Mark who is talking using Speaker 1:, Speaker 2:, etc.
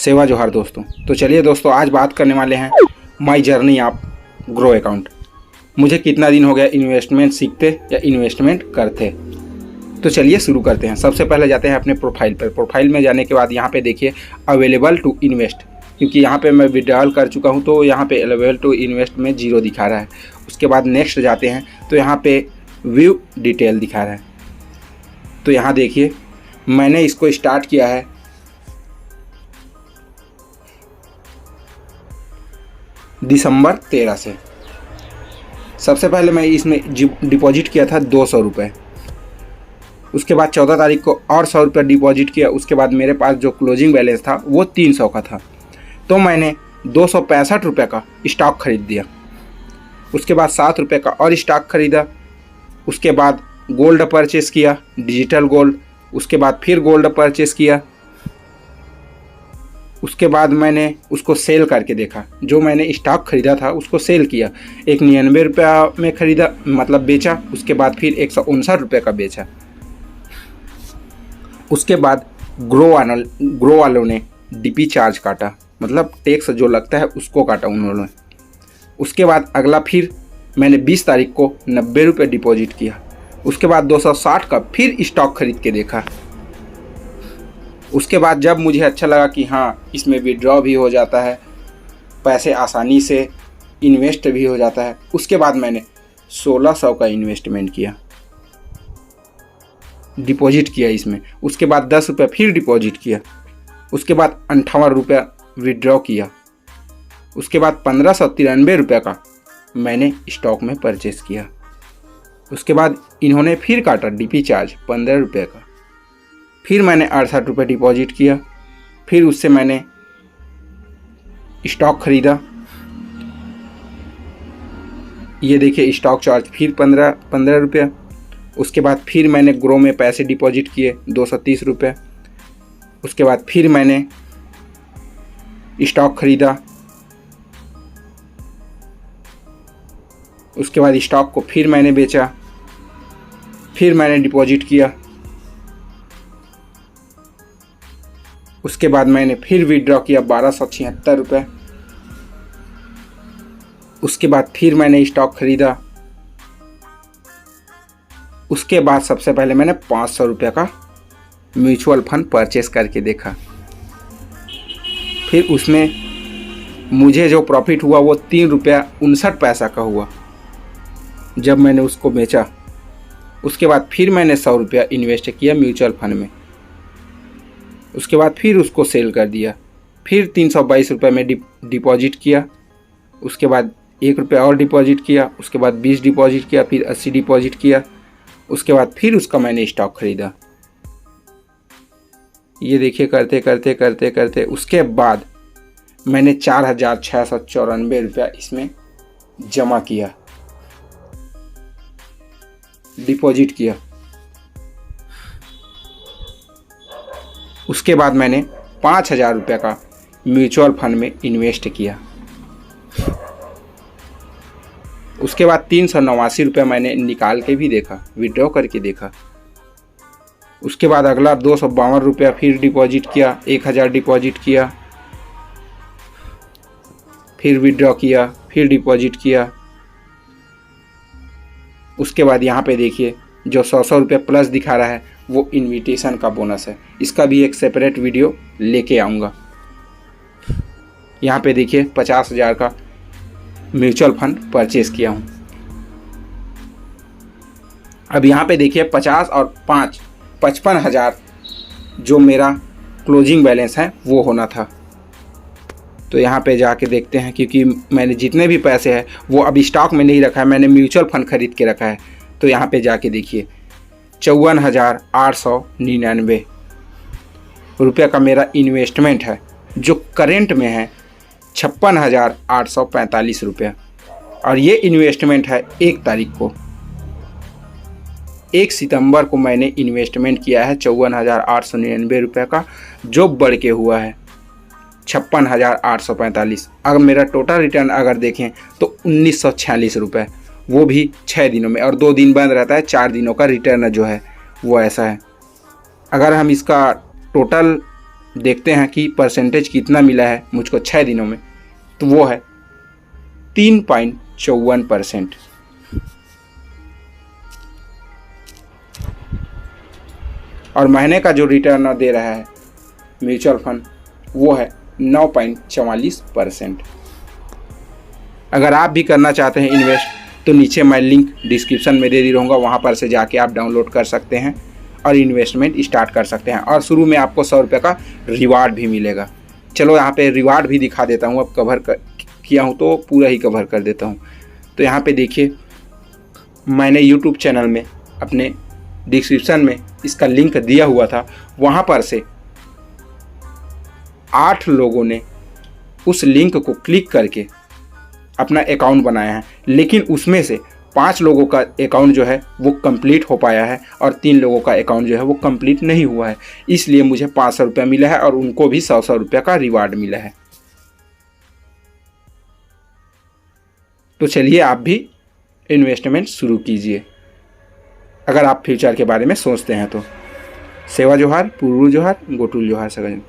Speaker 1: सेवा जोहार दोस्तों। तो चलिए दोस्तों, आज बात करने वाले हैं my journey of grow account. मुझे कितना दिन हो गया इन्वेस्टमेंट सीखते या इन्वेस्टमेंट करते। तो चलिए शुरू करते हैं। सबसे पहले जाते हैं अपने प्रोफाइल पर। प्रोफाइल में जाने के बाद यहाँ पे देखिए अवेलेबल टू इन्वेस्ट, क्योंकि यहाँ पे मैं विड्रॉल कर चुका हूँ तो यहाँ पे अवेलेबल टू इन्वेस्ट में 0 दिखा रहा है। उसके बाद नेक्स्ट जाते हैं तो यहाँ पे व्यू डिटेल दिखा रहा है। तो यहाँ देखिए मैंने इसको स्टार्ट किया है दिसंबर 13 से। सबसे पहले मैं इसमें डिपॉजिट किया था 200 रुपये। उसके बाद 14 तारीख को और 100 रुपये डिपॉजिट किया। उसके बाद मेरे पास जो क्लोजिंग बैलेंस था वो 300 का था, तो मैंने 265 रुपये का स्टॉक खरीद दिया। उसके बाद 7 रुपये का और स्टॉक खरीदा। उसके बाद गोल्ड परचेस किया, डिजिटल गोल्ड। उसके बाद फिर गोल्ड परचेस किया। उसके बाद मैंने उसको सेल करके देखा। जो मैंने स्टॉक खरीदा था उसको सेल किया। एक 99 रुपया में खरीदा, मतलब बेचा। उसके बाद फिर 159 रुपये का बेचा। उसके बाद ग्रो वालों ने डीपी चार्ज काटा, मतलब टैक्स जो लगता है उसको काटा उन्होंने। उसके बाद अगला फिर मैंने 20 तारीख को 90 रुपये डिपॉजिट किया। उसके बाद 260 का फिर स्टॉक खरीद के देखा। उसके बाद जब मुझे अच्छा लगा कि हाँ इसमें विड्रॉ भी हो जाता है, पैसे आसानी से इन्वेस्ट भी हो जाता है, उसके बाद मैंने 1600 का इन्वेस्टमेंट किया, डिपॉजिट किया इसमें। उसके बाद 10 रुपये फिर डिपॉजिट किया। उसके बाद 58 रुपये विड्रॉ किया। उसके बाद 1593 रुपये का मैंने स्टॉक में परचेस किया। उसके बाद इन्होंने फिर काटा डीपी चार्ज 15 रुपये का। फिर मैंने 68 रुपये डिपॉजिट किया। फिर उससे मैंने स्टॉक खरीदा। ये देखिए स्टॉक चार्ज फिर 15 रुपये। उसके बाद फिर मैंने ग्रो में पैसे डिपॉजिट किए 230 रुपये। उसके बाद फिर मैंने स्टॉक खरीदा। उसके बाद स्टॉक को फिर मैंने बेचा। फिर मैंने डिपॉजिट किया। उसके बाद मैंने फिर विड्रॉ किया 1276 रुपये। उसके बाद फिर मैंने स्टॉक खरीदा। उसके बाद सबसे पहले मैंने 500 रुपये का म्यूचुअल फंड परचेस करके देखा। फिर उसमें मुझे जो प्रॉफिट हुआ वो 3 रुपया 59 पैसा का हुआ जब मैंने उसको बेचा। उसके बाद फिर मैंने 100 रुपया इन्वेस्ट किया म्यूचुअल फंड में। उसके बाद फिर उसको सेल कर दिया। फिर 322 रुपये में डिपॉजिट किया। उसके बाद 1 रुपया और डिपॉजिट किया। उसके बाद 20 डिपॉजिट किया। फिर 80 डिपॉजिट किया। उसके बाद फिर उसका मैंने स्टॉक खरीदा। ये देखिए करते करते करते करते उसके बाद मैंने 4694 रुपया इसमें जमा किया, डिपॉजिट किया। उसके बाद मैंने 5000 रुपये का म्यूचुअल फंड में इन्वेस्ट किया। उसके बाद 389 रुपये मैंने निकाल के भी देखा, विड्रॉ करके देखा। उसके बाद अगला 252 रुपया फिर डिपॉजिट किया, 1000 डिपॉजिट किया। फिर विड्रॉ किया, फिर डिपॉजिट किया। उसके बाद यहाँ पे देखिए जो 100 रुपये प्लस दिखा रहा है वो इनविटेशन का बोनस है। इसका भी एक सेपरेट वीडियो लेके आऊँगा। यहाँ पे देखिए 50,000 का म्यूचुअल फंड परचेस किया हूँ। अब यहाँ पे देखिए 50 और 5 55,000 जो मेरा क्लोजिंग बैलेंस है वो होना था। तो यहाँ पे जाके देखते हैं, क्योंकि मैंने जितने भी पैसे हैं वो अभी स्टॉक में नहीं रखा है, मैंने म्यूचुअल फंड खरीद के रखा है। तो यहाँ पे जाके देखिए 54,899 रुपये का मेरा इन्वेस्टमेंट है, जो करेंट में है 56,845 रुपये। और ये इन्वेस्टमेंट है 1 तारीख को, 1 सितंबर को मैंने इन्वेस्टमेंट किया है 54,899 रुपये का, जो बढ़ के हुआ है 56,845। अगर मेरा टोटल रिटर्न अगर देखें तो 1946 रुपये, वो भी 6 दिनों में। और 2 दिन बंद रहता है, 4 दिनों का रिटर्न जो है वो ऐसा है। अगर हम इसका टोटल देखते हैं कि परसेंटेज कितना मिला है मुझको 6 दिनों में, तो वो है 3.54%। और महीने का जो रिटर्न दे रहा है म्यूचुअल फंड वो है 9.44%। अगर आप भी करना चाहते हैं इन्वेस्ट तो नीचे मैं लिंक डिस्क्रिप्शन में दे दी रहूँगा, वहाँ पर से जाके आप डाउनलोड कर सकते हैं और इन्वेस्टमेंट स्टार्ट कर सकते हैं। और शुरू में आपको 100 रुपये का रिवार्ड भी मिलेगा। चलो यहाँ पे रिवार्ड भी दिखा देता हूँ, अब कवर किया हूँ तो पूरा ही कवर कर देता हूँ। तो यहाँ पे देखिए, मैंने यूट्यूब चैनल में अपने डिस्क्रिप्शन में इसका लिंक दिया हुआ था, वहाँ पर से 8 लोगों ने उस लिंक को क्लिक करके अपना अकाउंट बनाया है, लेकिन उसमें से 5 लोगों का अकाउंट जो है वो कंप्लीट हो पाया है और 3 लोगों का अकाउंट जो है वो कंप्लीट नहीं हुआ है। इसलिए मुझे 500 रुपया मिला है और उनको भी 100 रुपया का रिवार्ड मिला है। तो चलिए आप भी इन्वेस्टमेंट शुरू कीजिए अगर आप फ्यूचर के बारे में सोचते हैं तो। सेवा जोहार, पुरू जोहार, गोटुल जोहार सगन।